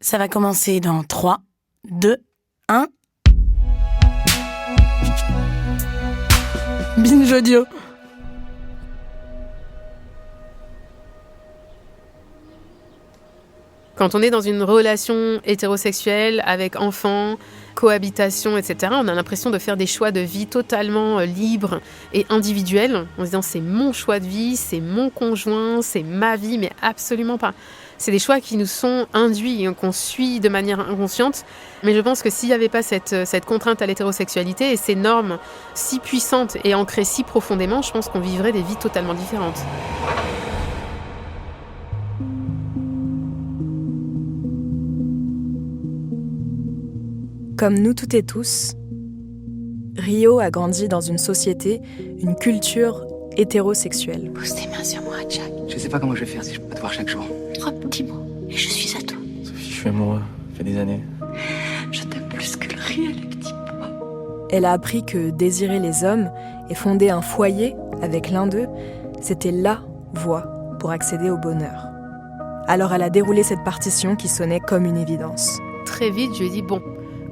Ça va commencer dans 3, 2, 1. Binge audio. Quand on est dans une relation hétérosexuelle avec enfants, cohabitation, etc., on a l'impression de faire des choix de vie totalement libres et individuels, en se disant c'est mon choix de vie, c'est mon conjoint, c'est ma vie, mais absolument pas. C'est des choix qui nous sont induits, qu'on suit de manière inconsciente. Mais je pense que s'il n'y avait pas cette contrainte à l'hétérosexualité et ces normes si puissantes et ancrées si profondément, je pense qu'on vivrait des vies totalement différentes. Comme nous toutes et tous, Rio a grandi dans une société, une culture hétérosexuelle. Pose tes mains sur moi, Jack. Je sais pas comment je vais faire si je peux pas te voir chaque jour. 3 petits mots et je suis à toi. Sophie, je suis amoureux. Ça fait des années. Je t'aime plus que le réel petit pois. Elle a appris que désirer les hommes et fonder un foyer avec l'un d'eux, c'était la voie pour accéder au bonheur. Alors elle a déroulé cette partition qui sonnait comme une évidence. Très vite, je lui ai dit, bon,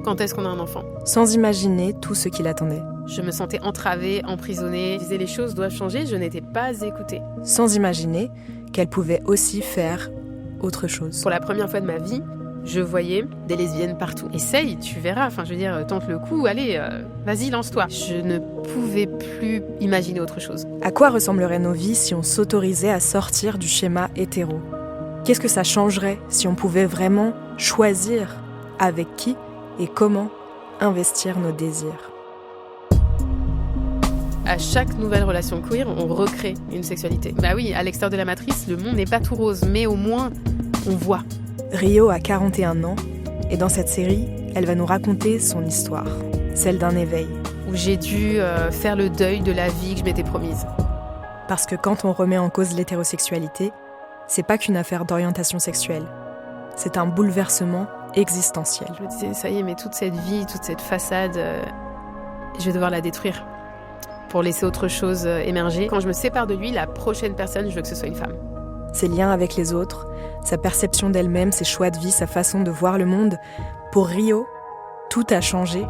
quand est-ce qu'on a un enfant ? Sans imaginer tout ce qui l'attendait. Je me sentais entravée, emprisonnée. Je disais les choses doivent changer, je n'étais pas écoutée. Sans imaginer qu'elle pouvait aussi faire autre chose. Pour la première fois de ma vie, je voyais des lesbiennes partout. Essaye, tu verras. Enfin, je veux dire, tente le coup, allez, vas-y, lance-toi. Je ne pouvais plus imaginer autre chose. À quoi ressembleraient nos vies si on s'autorisait à sortir du schéma hétéro ? Qu'est-ce que ça changerait si on pouvait vraiment choisir avec qui et comment investir nos désirs ? À chaque nouvelle relation queer, on recrée une sexualité. Bah oui, à l'extérieur de la matrice, le monde n'est pas tout rose, mais au moins, on voit. Rio a 41 ans, et dans cette série, elle va nous raconter son histoire, celle d'un éveil. Où j'ai dû faire le deuil de la vie que je m'étais promise. Parce que quand on remet en cause l'hétérosexualité, c'est pas qu'une affaire d'orientation sexuelle. C'est un bouleversement existentiel. Je me disais, ça y est, mais toute cette vie, toute cette façade, je vais devoir la détruire pour laisser autre chose émerger. Quand je me sépare de lui, la prochaine personne, je veux que ce soit une femme. Ses liens avec les autres, sa perception d'elle-même, ses choix de vie, sa façon de voir le monde. Pour Rio, tout a changé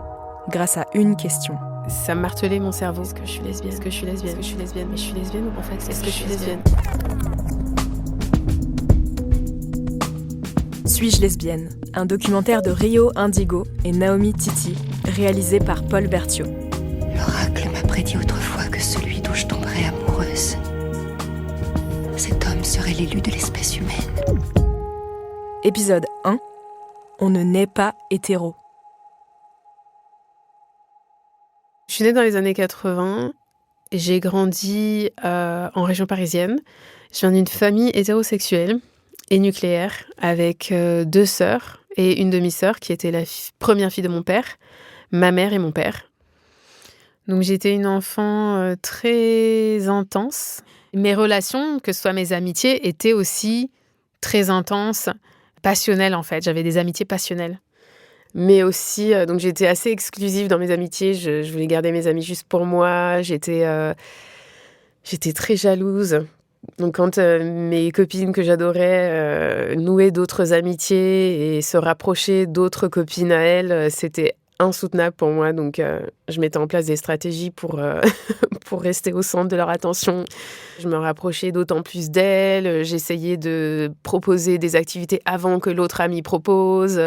grâce à une question. Ça martelait mon cerveau. Est-ce que je suis lesbienne ? Est-ce que je suis lesbienne ? Est-ce que je suis lesbienne ? Mais je suis lesbienne en fait. Est-ce que je suis lesbienne ? Suis-je lesbienne ? Un documentaire de Rio Indigo et Naomi Titi, réalisé par Paul Berthiaud. L'oracle m'a prédit autrefois que celui dont je tomberais amoureuse, cet homme serait l'élu de l'espèce humaine. Épisode 1. On ne naît pas hétéro. Je suis née dans les années 80. J'ai grandi en région parisienne. Je viens d'une famille hétérosexuelle et nucléaire avec 2 sœurs et une demi-sœur qui était la première fille de mon père, ma mère et mon père. Donc j'étais une enfant très intense. Mes relations, que ce soit mes amitiés, étaient aussi très intenses, passionnelles en fait. J'avais des amitiés passionnelles. Mais aussi, donc j'étais assez exclusive dans mes amitiés. Je voulais garder mes amis juste pour moi. J'étais très jalouse. Donc quand mes copines que j'adorais nouaient d'autres amitiés et se rapprochaient d'autres copines à elles, c'était insoutenable pour moi. Donc je mettais en place des stratégies pour rester au centre de leur attention. Je me rapprochais d'autant plus d'elles. J'essayais de proposer des activités avant que l'autre ami propose.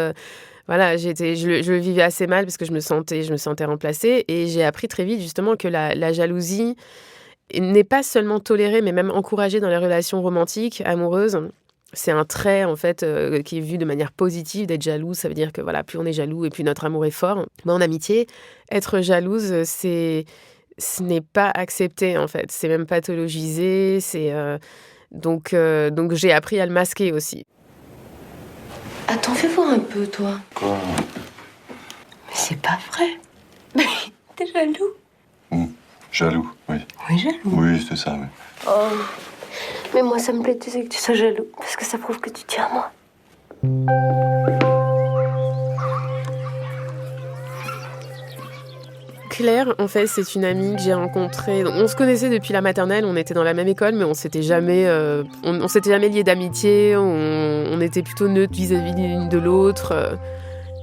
Voilà, je le vivais assez mal parce que je me sentais remplacée. Et j'ai appris très vite justement que la jalousie n'est pas seulement tolérée, mais même encouragée dans les relations romantiques, amoureuses. C'est un trait, en fait, qui est vu de manière positive, d'être jaloux. Ça veut dire que, voilà, plus on est jaloux et plus notre amour est fort. Mais en amitié, être jalouse, ce n'est pas accepté, en fait. C'est même pathologisé. Donc, j'ai appris à le masquer aussi. Attends, fais voir un peu, toi. Quoi ? Mais c'est pas vrai. T'es jaloux. Jaloux, oui. Oui, jaloux. Oui, c'est ça, oui. Oh. Mais moi, ça me plaît, tu sais, que tu sois jaloux. Parce que ça prouve que tu tiens à moi. Claire, en fait, c'est une amie que j'ai rencontrée. Donc, on se connaissait depuis la maternelle, on était dans la même école, mais on s'était jamais liés d'amitié. On était plutôt neutres vis-à-vis l'une de l'autre.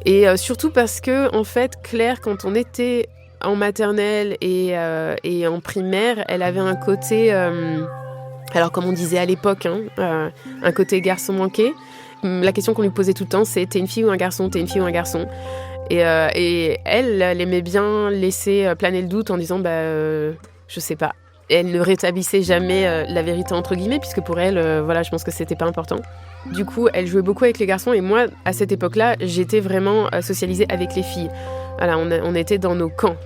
Et surtout parce que, en fait, Claire, quand on était en maternelle et en primaire, elle avait un côté, alors comme on disait à l'époque, un côté garçon manqué. La question qu'on lui posait tout le temps, c'est t'es une fille ou un garçon, t'es une fille ou un garçon. Et elle aimait bien laisser planer le doute en disant je sais pas. Et elle ne rétablissait jamais la vérité entre guillemets, puisque pour elle, je pense que c'était pas important. Du coup, elle jouait beaucoup avec les garçons et moi, à cette époque-là, j'étais vraiment socialisée avec les filles. Voilà, on était dans nos camps.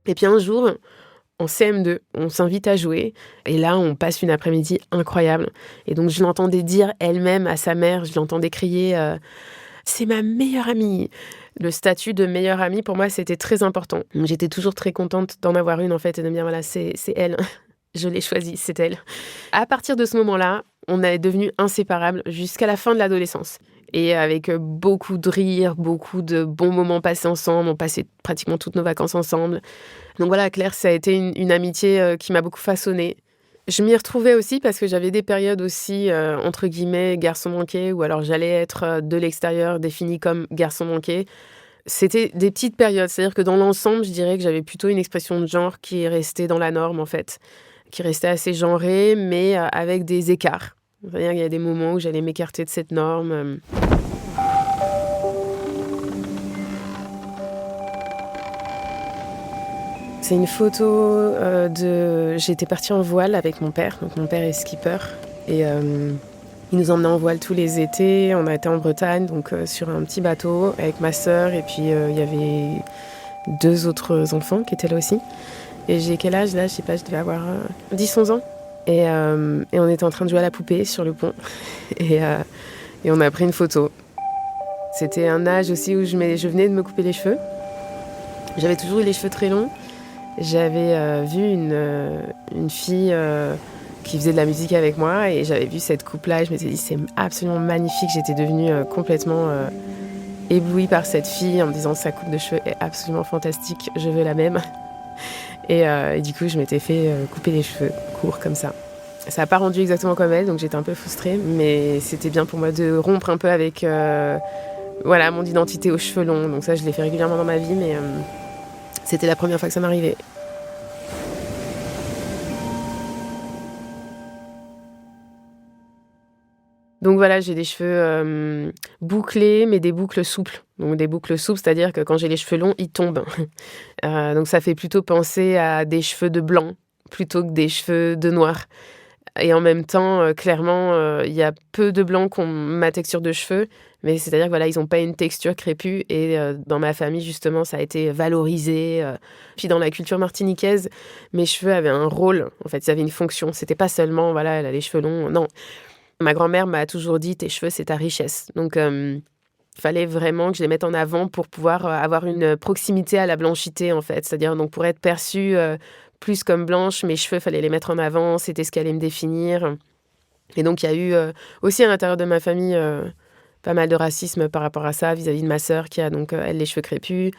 Et puis un jour, en CM2, on s'invite à jouer et là, on passe une après-midi incroyable. Et donc, je l'entendais dire elle-même à sa mère, je l'entendais crier c'est ma meilleure amie. Le statut de meilleure amie, pour moi, c'était très important. J'étais toujours très contente d'en avoir une, en fait, et de me dire, voilà, c'est elle. Je l'ai choisie, c'est elle. À partir de ce moment-là, on est devenus inséparables jusqu'à la fin de l'adolescence. Et avec beaucoup de rires, beaucoup de bons moments passés ensemble. On passait pratiquement toutes nos vacances ensemble. Donc voilà, Claire, ça a été une amitié qui m'a beaucoup façonnée. Je m'y retrouvais aussi parce que j'avais des périodes aussi, entre guillemets, garçon manqué, ou alors j'allais être de l'extérieur définie comme garçon manqué. C'était des petites périodes, c'est-à-dire que dans l'ensemble, je dirais que j'avais plutôt une expression de genre qui est restée dans la norme, en fait, qui restait assez genrée, mais avec des écarts. C'est-à-dire qu'il y a des moments où j'allais m'écarter de cette norme. C'est une photo J'étais partie en voile avec mon père. Donc mon père est skipper. Et il nous emmenait en voile tous les étés. On a été en Bretagne, donc sur un petit bateau avec ma sœur. Et puis il y avait 2 autres enfants qui étaient là aussi. Et j'ai quel âge là? Je sais pas, je devais avoir 10-11 ans. Et on était en train de jouer à la poupée sur le pont. Et on a pris une photo. C'était un âge aussi où je venais de me couper les cheveux. J'avais toujours eu les cheveux très longs. J'avais vu une fille qui faisait de la musique avec moi et j'avais vu cette coupe-là et je m'étais dit c'est absolument magnifique. J'étais devenue complètement éblouie par cette fille en me disant sa coupe de cheveux est absolument fantastique, je veux la même. Et du coup, je m'étais fait couper les cheveux courts comme ça. Ça n'a pas rendu exactement comme elle, donc j'étais un peu frustrée, mais c'était bien pour moi de rompre un peu avec mon identité aux cheveux longs. Donc ça, je l'ai fait régulièrement dans ma vie, mais c'était la première fois que ça m'arrivait. Donc voilà, j'ai des cheveux bouclés, mais des boucles souples. Donc des boucles souples, c'est-à-dire que quand j'ai les cheveux longs, ils tombent. Donc ça fait plutôt penser à des cheveux de blanc plutôt que des cheveux de noir. Et en même temps, clairement, il y a peu de blancs qui ont ma texture de cheveux, mais c'est-à-dire que voilà, ils n'ont pas une texture crépue. Et dans ma famille, justement, ça a été valorisé. Puis dans la culture martiniquaise, mes cheveux avaient un rôle. En fait, ils avaient une fonction. C'était pas seulement, voilà, elle a les cheveux longs. Non. Ma grand-mère m'a toujours dit, tes cheveux, c'est ta richesse. Donc, il fallait vraiment que je les mette en avant pour pouvoir avoir une proximité à la blanchité, en fait. C'est-à-dire, donc, pour être perçue plus comme blanche, mes cheveux, fallait les mettre en avant, c'était ce qui allait me définir. Et donc, il y a eu aussi à l'intérieur de ma famille pas mal de racisme par rapport à ça, vis-à-vis de ma sœur qui a donc, elle, les cheveux crépus.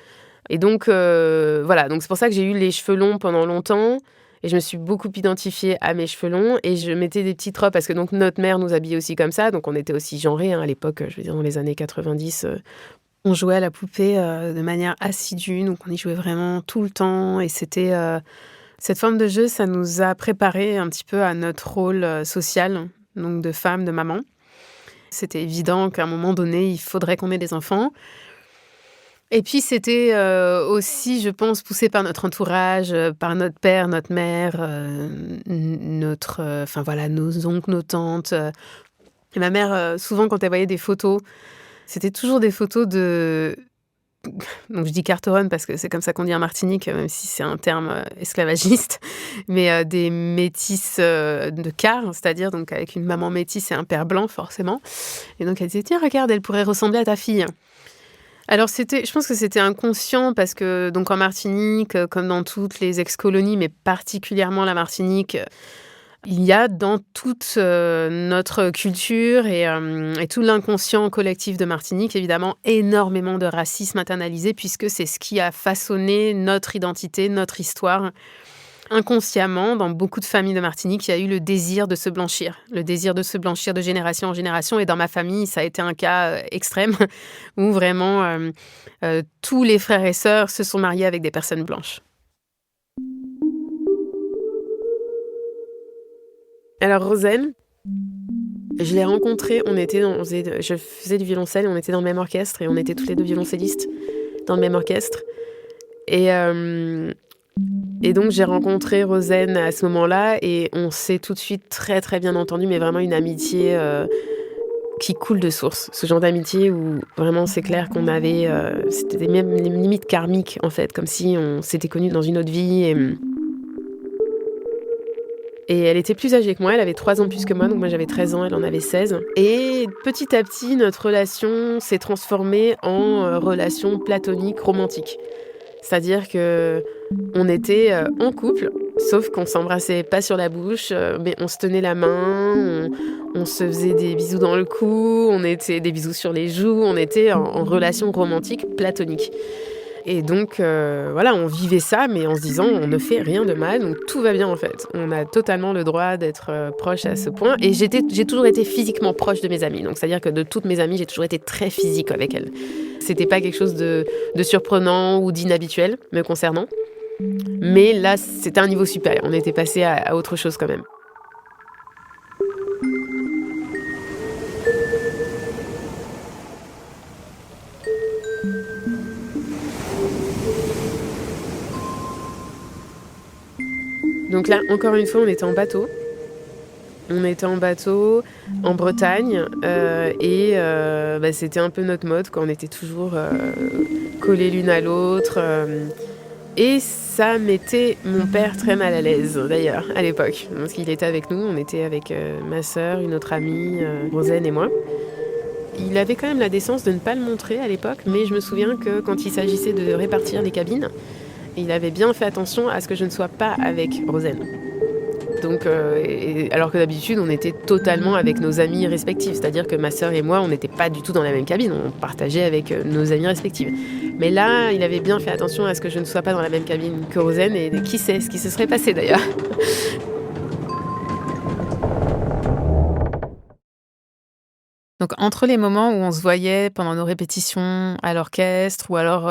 Et donc, voilà, donc c'est pour ça que j'ai eu les cheveux longs pendant longtemps. Et je me suis beaucoup identifiée à mes cheveux longs et je mettais des petites robes parce que donc notre mère nous habillait aussi comme ça. Donc, on était aussi genrés à l'époque, je veux dire, dans les années 90. On jouait à la poupée de manière assidue, donc on y jouait vraiment tout le temps. Et c'était... cette forme de jeu, ça nous a préparé un petit peu à notre rôle social, donc de femme, de maman. C'était évident qu'à un moment donné, il faudrait qu'on ait des enfants. Et puis, c'était aussi, je pense, poussé par notre entourage, par notre père, notre mère, nos oncles, nos tantes. Et ma mère, souvent, quand elle voyait des photos, c'était toujours des photos de... Donc je dis carteronne parce que c'est comme ça qu'on dit en Martinique, même si c'est un terme esclavagiste, mais des métisses de quart, c'est-à-dire donc avec une maman métisse et un père blanc forcément. Et donc elle disait tiens regarde, elle pourrait ressembler à ta fille. Alors je pense que c'était inconscient parce que donc en Martinique, comme dans toutes les ex-colonies, mais particulièrement la Martinique, Il y a dans toute notre culture et tout l'inconscient collectif de Martinique, évidemment, énormément de racisme internalisé, puisque c'est ce qui a façonné notre identité, notre histoire. Inconsciemment, dans beaucoup de familles de Martinique, il y a eu le désir de se blanchir de génération en génération. Et dans ma famille, ça a été un cas extrême, où vraiment tous les frères et sœurs se sont mariés avec des personnes blanches. Alors Rosen, je l'ai rencontrée, je faisais du violoncelle, on était dans le même orchestre et on était tous les deux violoncellistes dans le même orchestre. Et donc j'ai rencontré Rosen à ce moment-là et on s'est tout de suite très très bien entendu, mais vraiment une amitié qui coule de source. Ce genre d'amitié où vraiment c'est clair qu'on avait, c'était même les limites karmiques en fait, comme si on s'était connus dans une autre vie. Et elle était plus âgée que moi, elle avait 3 ans de plus que moi, donc moi j'avais 13 ans, elle en avait 16. Et petit à petit, notre relation s'est transformée en relation platonique, romantique. C'est-à-dire qu'on était en couple, sauf qu'on s'embrassait pas sur la bouche, mais on se tenait la main, on se faisait des bisous dans le cou, on était des bisous sur les joues, on était en relation romantique, platonique. Et donc, voilà, on vivait ça, mais en se disant, on ne fait rien de mal, donc tout va bien en fait. On a totalement le droit d'être proche à ce point. Et j'ai toujours été physiquement proche de mes amies. Donc, c'est-à-dire que de toutes mes amies, j'ai toujours été très physique avec elles. C'était pas quelque chose de surprenant ou d'inhabituel me concernant. Mais là, c'était un niveau supérieur. On était passé à autre chose quand même. Donc là, encore une fois, on était en bateau. On était en bateau en Bretagne et c'était un peu notre mode, quoi. On était toujours collés l'une à l'autre. Et ça mettait mon père très mal à l'aise, d'ailleurs, à l'époque. Parce qu'il était avec nous, on était avec ma sœur, une autre amie, Rosen et moi. Il avait quand même la décence de ne pas le montrer à l'époque, mais je me souviens que quand il s'agissait de répartir les cabines, il avait bien fait attention à ce que je ne sois pas avec Rosen. Donc, alors que d'habitude, on était totalement avec nos amis respectifs. C'est-à-dire que ma sœur et moi, on n'était pas du tout dans la même cabine. On partageait avec nos amis respectifs. Mais là, il avait bien fait attention à ce que je ne sois pas dans la même cabine que Rosen. Et qui sait ce qui se serait passé d'ailleurs. Donc, entre les moments où on se voyait pendant nos répétitions à l'orchestre ou alors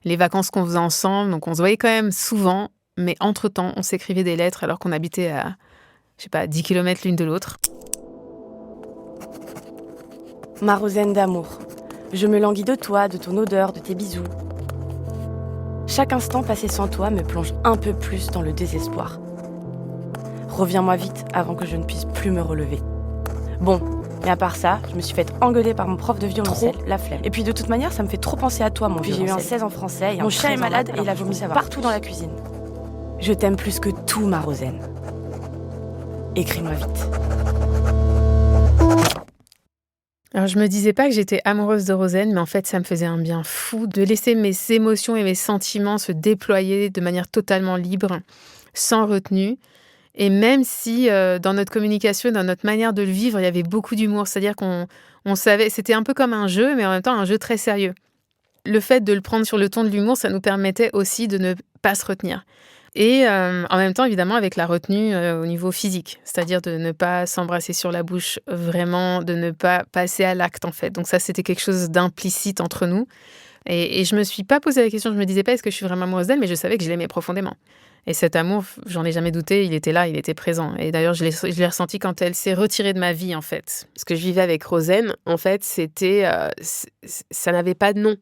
les vacances qu'on faisait ensemble, donc on se voyait quand même souvent, mais entre-temps, on s'écrivait des lettres alors qu'on habitait à, 10 km l'une de l'autre. Ma Rosen d'amour, je me languis de toi, de ton odeur, de tes bisous. Chaque instant passé sans toi me plonge un peu plus dans le désespoir. Reviens-moi vite avant que je ne puisse plus me relever. Bon. Mais à part ça, je me suis fait engueuler par mon prof de violoncelle, la flemme. Et puis de toute manière, ça me fait trop penser à toi, mon violoncelle. J'ai eu un 16 en français, et mon chien est malade et il a vomi partout dans la cuisine. Je t'aime plus que tout, ma Rosen. Écris-moi vite. Alors je me disais pas que j'étais amoureuse de Rosen, mais en fait ça me faisait un bien fou de laisser mes émotions et mes sentiments se déployer de manière totalement libre, sans retenue. Et même si dans notre communication, dans notre manière de le vivre, il y avait beaucoup d'humour. C'est-à-dire qu'on savait, c'était un peu comme un jeu, mais en même temps un jeu très sérieux. Le fait de le prendre sur le ton de l'humour, ça nous permettait aussi de ne pas se retenir. Et en même temps, évidemment, avec la retenue au niveau physique. C'est-à-dire de ne pas s'embrasser sur la bouche, vraiment, de ne pas passer à l'acte, en fait. Donc ça, c'était quelque chose d'implicite entre nous. Et je me suis pas posé la question, je me disais pas est-ce que je suis vraiment amoureuse d'elle, mais je savais que je l'aimais profondément. Et cet amour, j'en ai jamais douté, il était là, il était présent. Et d'ailleurs, je l'ai ressenti quand elle s'est retirée de ma vie, en fait. Ce que je vivais avec Rosen, en fait, c'était... ça n'avait pas de nom.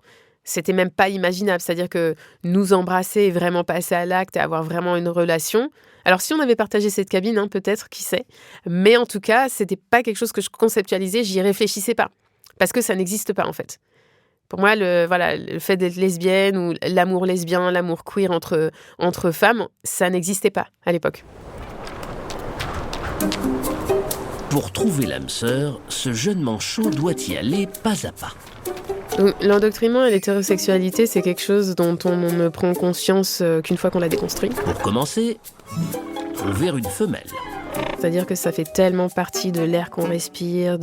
C'était même pas imaginable. C'est-à-dire que nous embrasser et vraiment passer à l'acte et avoir vraiment une relation... Alors, si on avait partagé cette cabine, peut-être, qui sait. Mais en tout cas, c'était pas quelque chose que je conceptualisais, j'y réfléchissais pas. Parce que ça n'existe pas, en fait. Pour moi, le fait d'être lesbienne ou l'amour lesbien, l'amour queer entre femmes, ça n'existait pas à l'époque. Pour trouver l'âme sœur, ce jeune manchot doit y aller pas à pas. Donc, l'endoctrinement et l'hétérosexualité, c'est quelque chose dont on ne prend conscience qu'une fois qu'on l'a déconstruit. Pour commencer, on verra une femelle. C'est-à-dire que ça fait tellement partie de l'air qu'on respire,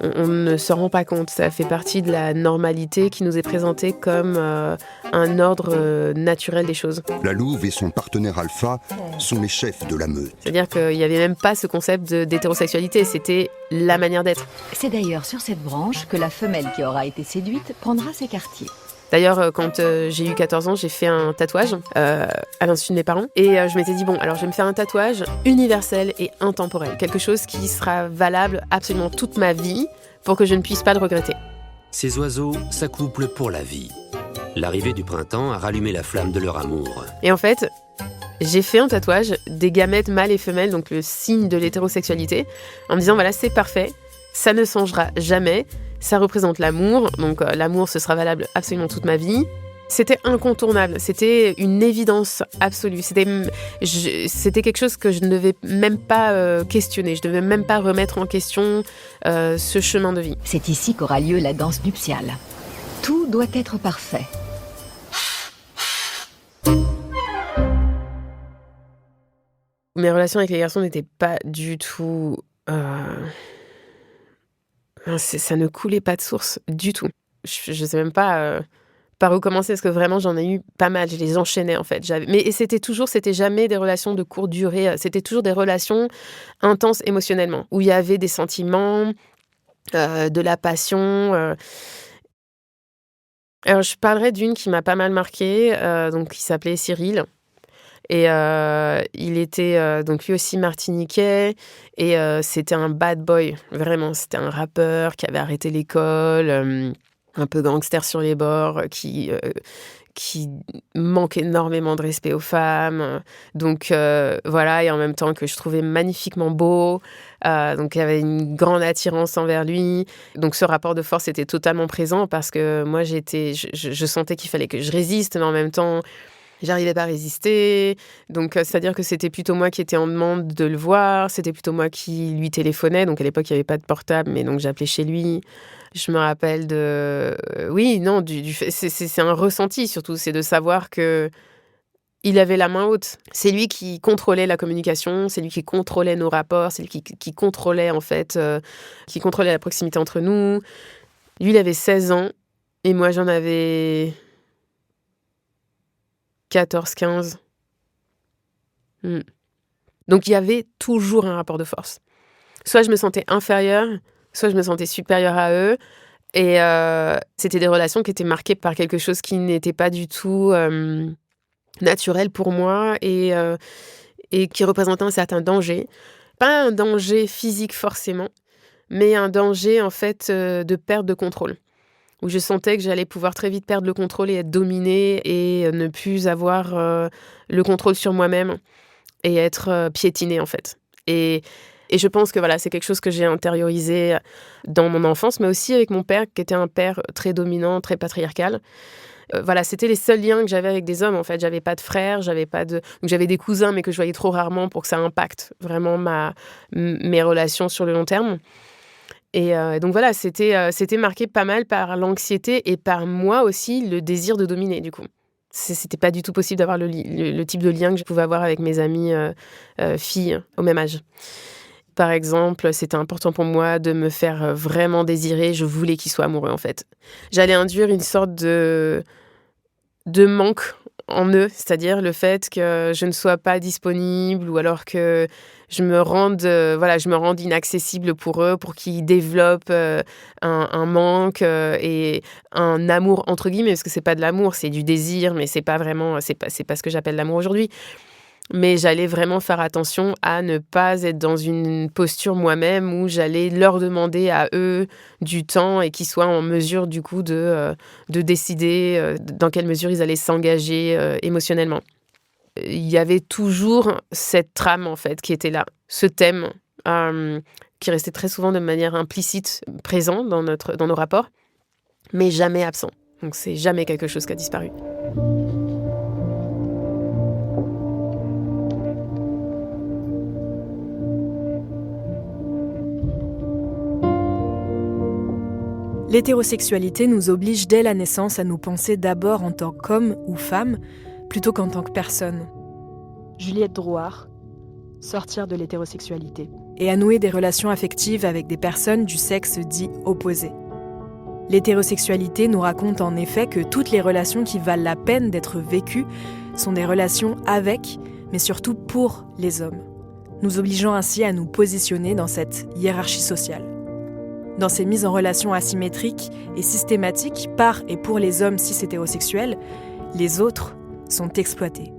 on ne se rend pas compte. Ça fait partie de la normalité qui nous est présentée comme un ordre naturel des choses. La louve et son partenaire alpha sont les chefs de la meute. C'est-à-dire qu'il n'y avait même pas ce concept d'hétérosexualité, c'était la manière d'être. C'est d'ailleurs sur cette branche que la femelle qui aura été séduite prendra ses quartiers. D'ailleurs, quand j'ai eu 14 ans, j'ai fait un tatouage à l'insu de mes parents. Et je m'étais dit, bon, alors je vais me faire un tatouage universel et intemporel. Quelque chose qui sera valable absolument toute ma vie pour que je ne puisse pas le regretter. Ces oiseaux s'accouplent pour la vie. L'arrivée du printemps a rallumé la flamme de leur amour. Et en fait, j'ai fait un tatouage des gamètes mâles et femelles, donc le signe de l'hétérosexualité, en me disant, voilà, c'est parfait, ça ne changera jamais. Ça représente l'amour, donc l'amour, ce sera valable absolument toute ma vie. C'était incontournable, c'était une évidence absolue. C'était quelque chose que je ne devais même pas questionner, je ne devais même pas remettre en question ce chemin de vie. C'est ici qu'aura lieu la danse nuptiale. Tout doit être parfait. Mes relations avec les garçons n'étaient pas du tout... Ça ne coulait pas de source du tout. Je sais même pas par où commencer, parce que vraiment j'en ai eu pas mal. Je les enchaînais en fait. Mais c'était jamais des relations de courte durée. C'était toujours des relations intenses émotionnellement, où il y avait des sentiments, de la passion. Alors je parlerai d'une qui m'a pas mal marquée, donc qui s'appelait Cyril. Et il était donc lui aussi martiniquais et c'était un bad boy, vraiment. C'était un rappeur qui avait arrêté l'école, un peu gangster sur les bords, qui manque énormément de respect aux femmes. Donc voilà, et en même temps que je trouvais magnifiquement beau. Donc il y avait une grande attirance envers lui. Donc ce rapport de force était totalement présent parce que moi je sentais qu'il fallait que je résiste, mais en même temps... J'arrivais pas à résister, donc c'est-à-dire que c'était plutôt moi qui étais en demande de le voir, c'était plutôt moi qui lui téléphonais, donc à l'époque il n'y avait pas de portable, mais donc j'appelais chez lui. Je me rappelle c'est un ressenti surtout, c'est de savoir que il avait la main haute. C'est lui qui contrôlait la communication, c'est lui qui contrôlait nos rapports, c'est lui qui contrôlait en fait, qui contrôlait la proximité entre nous. Lui il avait 16 ans et moi j'en avais... 14, 15. Donc il y avait toujours un rapport de force. Soit je me sentais inférieure, soit je me sentais supérieure à eux. Et c'était des relations qui étaient marquées par quelque chose qui n'était pas du tout naturel pour moi et qui représentait un certain danger. Pas un danger physique forcément, mais un danger en fait de perte de contrôle. Où je sentais que j'allais pouvoir très vite perdre le contrôle et être dominée et ne plus avoir le contrôle sur moi-même et être piétinée en fait. Et je pense que voilà, c'est quelque chose que j'ai intériorisé dans mon enfance, mais aussi avec mon père, qui était un père très dominant, très patriarcal. Voilà, c'était les seuls liens que j'avais avec des hommes en fait. J'avais pas de frères, donc j'avais des cousins, mais que je voyais trop rarement pour que ça impacte vraiment mes relations sur le long terme. Et donc voilà, c'était marqué pas mal par l'anxiété et par moi aussi le désir de dominer du coup. C'était pas du tout possible d'avoir le type de lien que je pouvais avoir avec mes amies filles au même âge. Par exemple, c'était important pour moi de me faire vraiment désirer. Je voulais qu'il soit amoureux en fait. J'allais induire une sorte de manque en eux, c'est-à-dire le fait que je ne sois pas disponible ou alors que je me rende inaccessible pour eux, pour qu'ils développent un manque et un amour entre guillemets, parce que c'est pas de l'amour, c'est du désir, mais c'est pas ce que j'appelle l'amour aujourd'hui. Mais j'allais vraiment faire attention à ne pas être dans une posture moi-même où j'allais leur demander à eux du temps et qu'ils soient en mesure du coup de décider dans quelle mesure ils allaient s'engager émotionnellement. Il y avait toujours cette trame en fait qui était là, ce thème qui restait très souvent de manière implicite présent dans nos rapports, mais jamais absent. Donc c'est jamais quelque chose qui a disparu. L'hétérosexualité nous oblige dès la naissance à nous penser d'abord en tant qu'homme ou femme, plutôt qu'en tant que personne. Juliette Drouard, sortir de l'hétérosexualité et à nouer des relations affectives avec des personnes du sexe dit opposé. L'hétérosexualité nous raconte en effet que toutes les relations qui valent la peine d'être vécues sont des relations avec, mais surtout pour les hommes, nous obligeant ainsi à nous positionner dans cette hiérarchie sociale. Dans ces mises en relation asymétriques et systématiques par et pour les hommes cis-hétérosexuels, les autres sont exploités.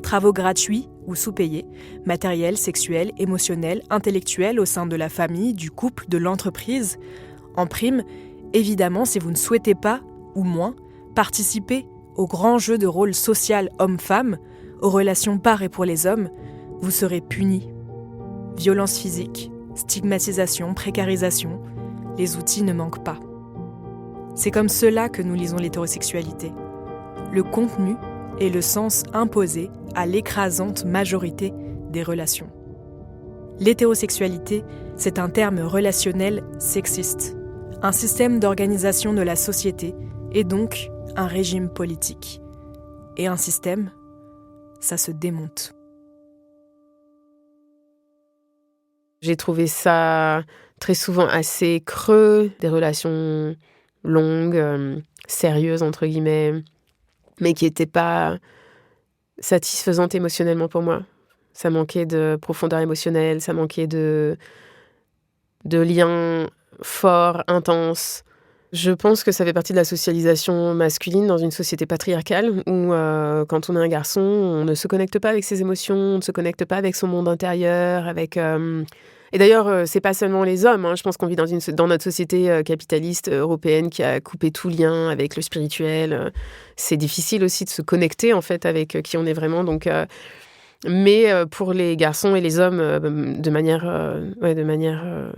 Travaux gratuits ou sous-payés, matériels, sexuels, émotionnels, intellectuels au sein de la famille, du couple, de l'entreprise. En prime, évidemment, si vous ne souhaitez pas, ou moins, participer au grand jeu de rôle social homme-femme, aux relations par et pour les hommes, vous serez puni. Violence physique, stigmatisation, précarisation, les outils ne manquent pas. C'est comme cela que nous lisons l'hétérosexualité. Le contenu et le sens imposé à l'écrasante majorité des relations. L'hétérosexualité, c'est un terme relationnel sexiste, un système d'organisation de la société et donc un régime politique. Et un système, ça se démonte. J'ai trouvé ça très souvent assez creux, des relations longues, sérieuses entre guillemets, mais qui n'étaient pas satisfaisantes émotionnellement pour moi. Ça manquait de profondeur émotionnelle, ça manquait de liens forts, intenses. Je pense que ça fait partie de la socialisation masculine dans une société patriarcale où quand on est un garçon, on ne se connecte pas avec ses émotions, on ne se connecte pas avec son monde intérieur, avec... Et d'ailleurs, c'est pas seulement les hommes. Je pense qu'on vit dans notre société capitaliste européenne qui a coupé tout lien avec le spirituel. C'est difficile aussi de se connecter en fait avec qui on est vraiment. Donc, mais pour les garçons et les hommes, de manière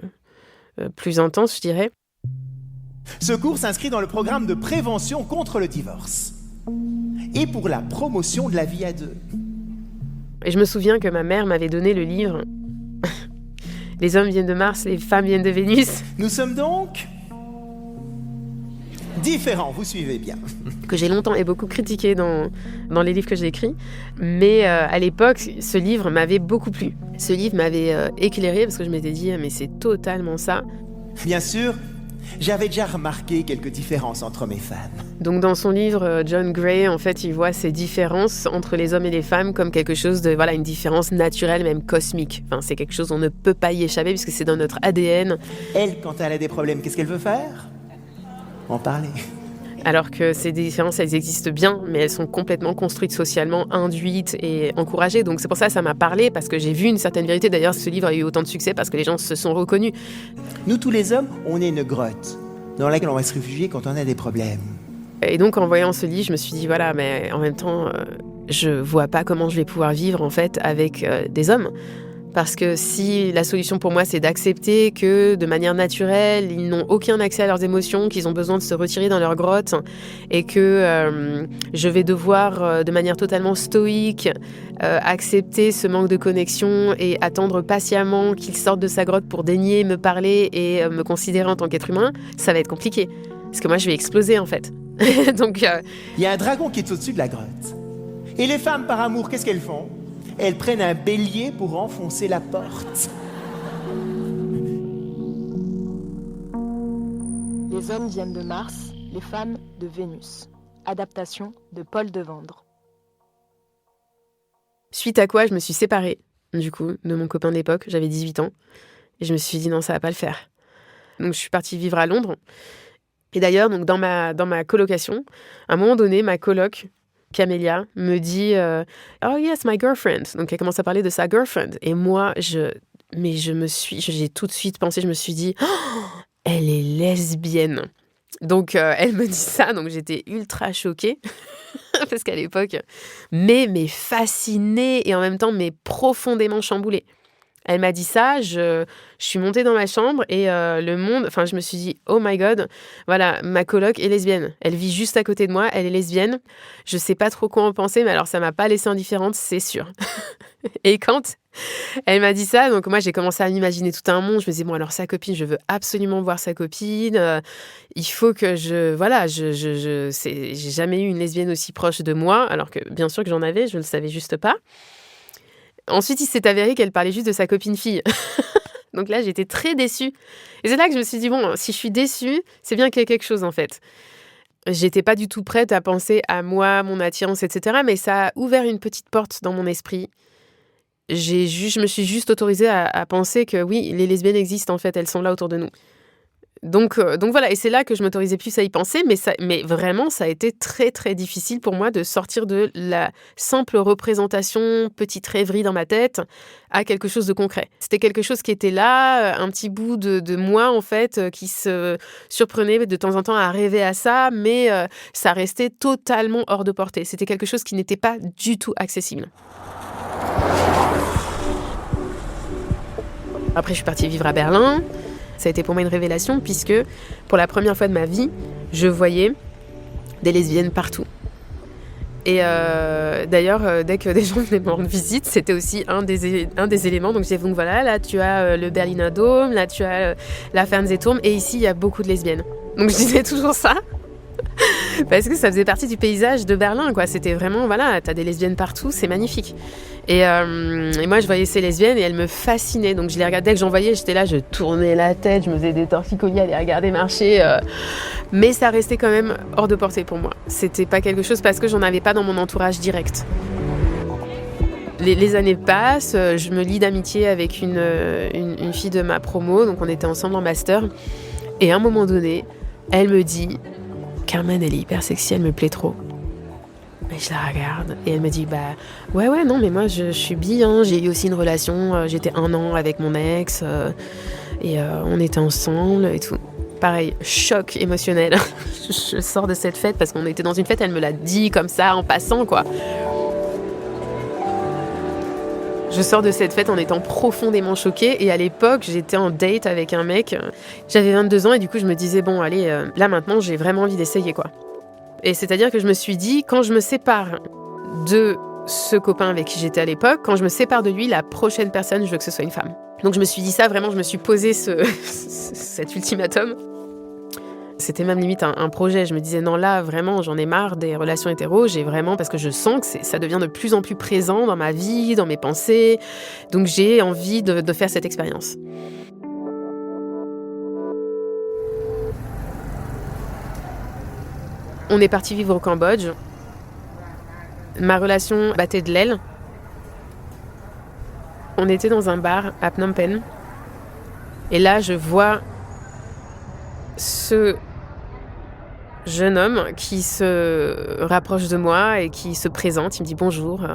plus intense, je dirais. Ce cours s'inscrit dans le programme de prévention contre le divorce et pour la promotion de la vie à deux. Et je me souviens que ma mère m'avait donné le livre « Les hommes viennent de Mars, les femmes viennent de Vénus ». Nous sommes donc différents, vous suivez bien. Que j'ai longtemps et beaucoup critiqué dans les livres que j'ai écrits. Mais à l'époque, ce livre m'avait beaucoup plu. Ce livre m'avait éclairé parce que je m'étais dit « mais c'est totalement ça ». Bien sûr, j'avais déjà remarqué quelques différences entre mes femmes. Donc dans son livre, John Gray, en fait, il voit ces différences entre les hommes et les femmes comme quelque chose de, une différence naturelle, même cosmique. Enfin, c'est quelque chose on ne peut pas y échapper puisque c'est dans notre ADN. Elle, quand elle a des problèmes, qu'est-ce qu'elle veut faire ? En parler. Alors que ces différences, elles existent bien, mais elles sont complètement construites socialement, induites et encouragées. Donc c'est pour ça que ça m'a parlé, parce que j'ai vu une certaine vérité. D'ailleurs, ce livre a eu autant de succès parce que les gens se sont reconnus. Nous, tous les hommes, on est une grotte dans laquelle on va se réfugier quand on a des problèmes. Et donc, en voyant ce livre, je me suis dit, mais en même temps, je vois pas comment je vais pouvoir vivre, en fait, avec des hommes. Parce que si la solution pour moi, c'est d'accepter que, de manière naturelle, ils n'ont aucun accès à leurs émotions, qu'ils ont besoin de se retirer dans leur grotte, et que je vais devoir, de manière totalement stoïque, accepter ce manque de connexion et attendre patiemment qu'ils sortent de sa grotte pour daigner me parler et me considérer en tant qu'être humain, ça va être compliqué. Parce que moi, je vais exploser, en fait. Donc, il y a un dragon qui est au-dessus de la grotte. Et les femmes, par amour, qu'est-ce qu'elles font ? Elles prennent un bélier pour enfoncer la porte. Les hommes viennent de Mars, les femmes de Vénus. Adaptation de Paul Devendre. Suite à quoi, je me suis séparée, du coup, de mon copain de l'époque. J'avais 18 ans. Et je me suis dit, non, ça va pas le faire. Donc, je suis partie vivre à Londres. Et d'ailleurs, donc, dans ma colocation, à un moment donné, ma coloc, Camélia, me dit « Oh yes, my girlfriend ». Donc elle commence à parler de sa girlfriend. Et moi, j'ai tout de suite pensé, je me suis dit oh, « Elle est lesbienne ». Donc elle me dit ça, donc j'étais ultra choquée. Parce qu'à l'époque, mais fascinée et en même temps, mais profondément chamboulée. Elle m'a dit ça, je suis montée dans ma chambre et je me suis dit, oh my god, voilà, ma coloc est lesbienne. Elle vit juste à côté de moi, elle est lesbienne. Je sais pas trop quoi en penser, mais alors ça m'a pas laissée indifférente, c'est sûr. Et quand elle m'a dit ça, donc moi j'ai commencé à m'imaginer tout un monde. Je me disais, bon alors sa copine, je veux absolument voir sa copine. Il faut que j'ai jamais eu une lesbienne aussi proche de moi, alors que bien sûr que j'en avais, je le savais juste pas. Ensuite, il s'est avéré qu'elle parlait juste de sa copine fille. Donc là, j'étais très déçue. Et c'est là que je me suis dit, bon, si je suis déçue, c'est bien qu'il y ait quelque chose, en fait. J'étais pas du tout prête à penser à moi, mon attirance, etc. Mais ça a ouvert une petite porte dans mon esprit. Je me suis juste autorisée à penser que oui, les lesbiennes existent, en fait. Elles sont là autour de nous. Donc voilà, et c'est là que je m'autorisais plus à y penser, mais vraiment, ça a été très, très difficile pour moi de sortir de la simple représentation, petite rêverie dans ma tête, à quelque chose de concret. C'était quelque chose qui était là, un petit bout de moi, en fait, qui se surprenait de temps en temps à rêver à ça, mais ça restait totalement hors de portée. C'était quelque chose qui n'était pas du tout accessible. Après, je suis partie vivre à Berlin. Ça a été pour moi une révélation puisque pour la première fois de ma vie, je voyais des lesbiennes partout. Et d'ailleurs, dès que des gens venaient me rendre visite, c'était aussi un des éléments. Donc j'ai dit, donc voilà, là tu as le Berliner Dom, là tu as la Fernsehturm, et ici il y a beaucoup de lesbiennes. Donc je disais toujours ça. Parce que ça faisait partie du paysage de Berlin, quoi. C'était vraiment, voilà, t'as des lesbiennes partout, c'est magnifique. Et moi, je voyais ces lesbiennes et elles me fascinaient. Donc, je les regardais. Dès que j'en voyais, j'étais là, je tournais la tête, je me faisais des torticolis à les regarder marcher. Mais ça restait quand même hors de portée pour moi. C'était pas quelque chose parce que j'en avais pas dans mon entourage direct. Les années passent, je me lie d'amitié avec une fille de ma promo. Donc, on était ensemble en master. Et à un moment donné, elle me dit... Carmen, elle est hyper sexy, elle me plaît trop. Et je la regarde et elle me dit, ouais, non, mais moi je suis bi, hein. J'ai eu aussi une relation, j'étais 1 an avec mon ex, et on était ensemble et tout. Pareil, choc émotionnel. Je sors de cette fête parce qu'on était dans une fête, elle me l'a dit comme ça, en passant, quoi. Je sors de cette fête en étant profondément choquée et à l'époque, j'étais en date avec un mec. J'avais 22 ans et du coup, je me disais, bon, allez, là maintenant, j'ai vraiment envie d'essayer, quoi. Et c'est-à-dire que je me suis dit, quand je me sépare de ce copain avec qui j'étais à l'époque, quand je me sépare de lui, la prochaine personne, je veux que ce soit une femme. Donc je me suis dit ça, vraiment, je me suis posé cet ultimatum. C'était même limite un projet. Je me disais, non, là, vraiment, j'en ai marre des relations hétéros. J'ai vraiment, parce que je sens que ça devient de plus en plus présent dans ma vie, dans mes pensées. Donc, j'ai envie de faire cette expérience. On est parti vivre au Cambodge. Ma relation battait de l'aile. On était dans un bar à Phnom Penh. Et là, je vois ce jeune homme qui se rapproche de moi et qui se présente. Il me dit bonjour.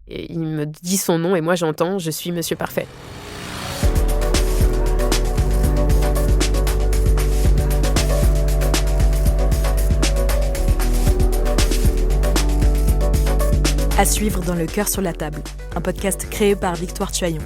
Et il me dit son nom et moi j'entends, je suis Monsieur Parfait. À suivre dans Le Cœur sur la table, un podcast créé par Victoire Tuaillon.